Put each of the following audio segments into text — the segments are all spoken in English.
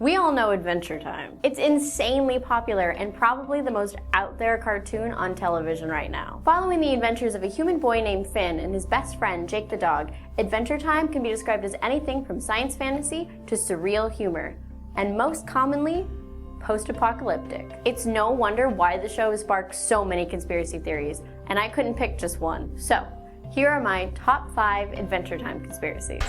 We all know Adventure Time. It's insanely popular and probably the most out there cartoon on television right now. Following the adventures of a human boy named Finn and his best friend Jake the dog, Adventure Time can be described as anything from science fantasy to surreal humor, and most commonly, post-apocalyptic. It's no wonder why the show has sparked so many conspiracy theories, and I couldn't pick just one. So, here are my top 5 Adventure Time conspiracies.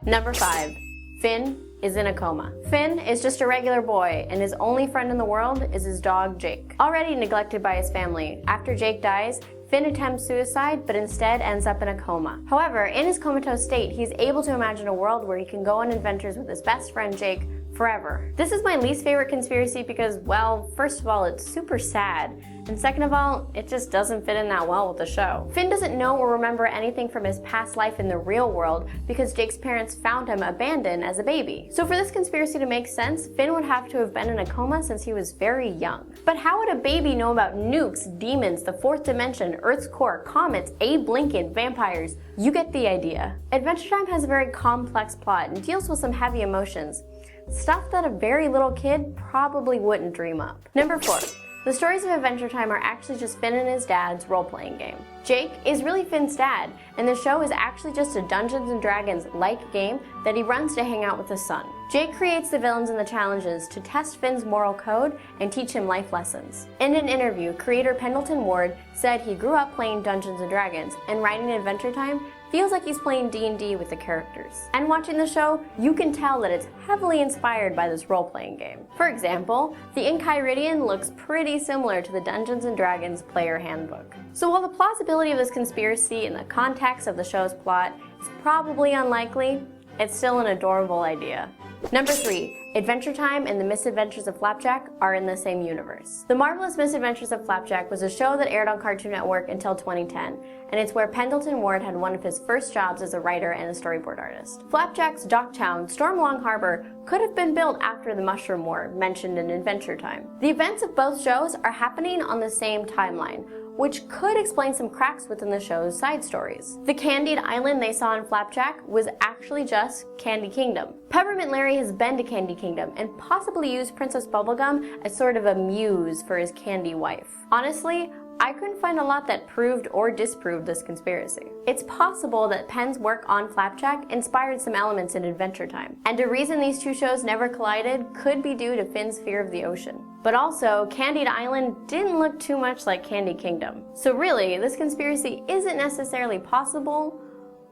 Number 5. Finn is in a coma. Finn is just a regular boy, and his only friend in the world is his dog Jake. Already neglected by his family, after Jake dies, Finn attempts suicide, but instead ends up in a coma. However, in his comatose state, he's able to imagine a world where he can go on adventures with his best friend Jake forever. This is my least favorite conspiracy because, well, first of all, it's super sad, and second of all, it just doesn't fit in that well with the show. Finn doesn't know or remember anything from his past life in the real world because Jake's parents found him abandoned as a baby. So for this conspiracy to make sense, Finn would have to have been in a coma since he was very young. But how would a baby know about nukes, demons, the fourth dimension, Earth's core, comets, Abe Lincoln, vampires? You get the idea. Adventure Time has a very complex plot and deals with some heavy emotions. Stuff that a very little kid probably wouldn't dream up. Number 4. The stories of Adventure Time are actually just Finn and his dad's role-playing game. Jake is really Finn's dad, and the show is actually just a Dungeons & Dragons-like game that he runs to hang out with his son. Jake creates the villains and the challenges to test Finn's moral code and teach him life lessons. In an interview, creator Pendleton Ward said he grew up playing Dungeons & Dragons, and writing Adventure Time feels like he's playing D&D with the characters. And watching the show, you can tell that it's heavily inspired by this role-playing game. For example, the Enchiridion looks pretty similar to the Dungeons & Dragons player handbook. So while the plausibility of this conspiracy in the context of the show's plot is probably unlikely, it's still an adorable idea. Number 3. Adventure Time and the Misadventures of Flapjack are in the same universe. The Marvelous Misadventures of Flapjack was a show that aired on Cartoon Network until 2010, and it's where Pendleton Ward had one of his first jobs as a writer and a storyboard artist. Flapjack's dock town, Stormlong Harbor, could have been built after the Mushroom War, mentioned in Adventure Time. The events of both shows are happening on the same timeline, which could explain some cracks within the show's side stories. The candied island they saw in Flapjack was actually just Candy Kingdom. Peppermint Larry has been to Candy Kingdom and possibly used Princess Bubblegum as sort of a muse for his candy wife. Honestly, I couldn't find a lot that proved or disproved this conspiracy. It's possible that Penn's work on Flapjack inspired some elements in Adventure Time, and a reason these two shows never collided could be due to Finn's fear of the ocean. But also, Candied Island didn't look too much like Candy Kingdom. So really, this conspiracy isn't necessarily possible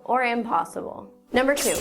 or impossible. Number 2.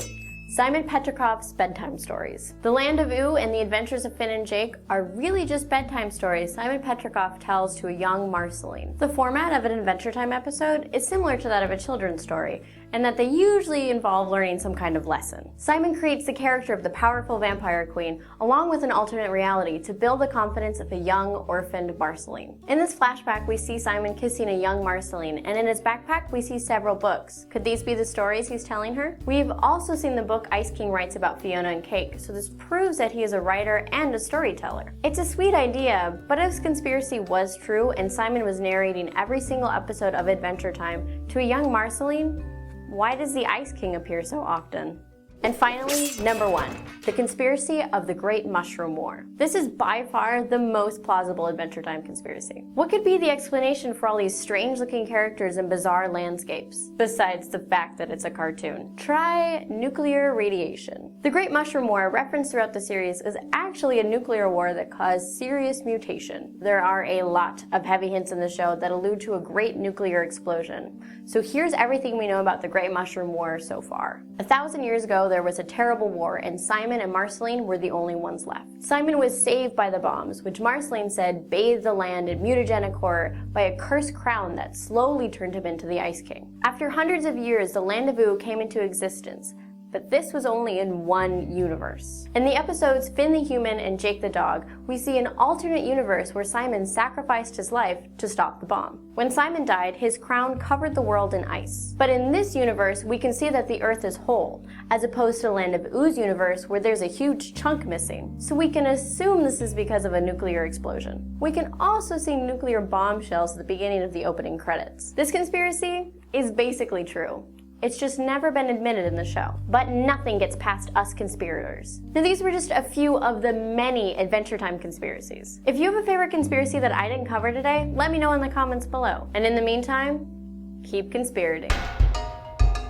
Simon Petrovs' bedtime stories. The Land of Ooo and the Adventures of Finn and Jake are really just bedtime stories Simon Petrovs tells to a young Marceline. The format of an Adventure Time episode is similar to that of a children's story, and that they usually involve learning some kind of lesson. Simon creates the character of the powerful vampire queen, along with an alternate reality to build the confidence of a young, orphaned Marceline. In this flashback, we see Simon kissing a young Marceline, and in his backpack, we see several books. Could these be the stories he's telling her? We've also seen the book Ice King writes about Fiona and Cake, so this proves that he is a writer and a storyteller. It's a sweet idea, but if this conspiracy was true and Simon was narrating every single episode of Adventure Time to a young Marceline, why does the Ice King appear so often? And finally, number 1, the conspiracy of the Great Mushroom War. This is by far the most plausible Adventure Time conspiracy. What could be the explanation for all these strange-looking characters and bizarre landscapes, besides the fact that it's a cartoon? Try nuclear radiation. The Great Mushroom War, referenced throughout the series, is actually a nuclear war that caused serious mutation. There are a lot of heavy hints in the show that allude to a great nuclear explosion. So here's everything we know about the Great Mushroom War so far. 1,000 years ago, there was a terrible war, and Simon and Marceline were the only ones left. Simon was saved by the bombs, which Marceline said bathed the land in mutagenic horror by a cursed crown that slowly turned him into the Ice King. After hundreds of years, the Land of Ooo came into existence, but this was only in one universe. In the episodes Finn the Human and Jake the Dog, we see an alternate universe where Simon sacrificed his life to stop the bomb. When Simon died, his crown covered the world in ice. But in this universe, we can see that the Earth is whole, as opposed to the Land of Oo's universe where there's a huge chunk missing. So we can assume this is because of a nuclear explosion. We can also see nuclear bombshells at the beginning of the opening credits. This conspiracy is basically true. It's just never been admitted in the show. But nothing gets past us conspirators. Now these were just a few of the many Adventure Time conspiracies. If you have a favorite conspiracy that I didn't cover today, let me know in the comments below. And in the meantime, keep conspirating.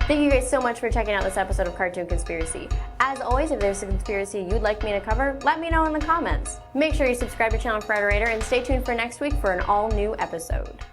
Thank you guys so much for checking out this episode of Cartoon Conspiracy. As always, if there's a conspiracy you'd like me to cover, let me know in the comments. Make sure you subscribe to channel Frederator and stay tuned for next week for an all-new episode.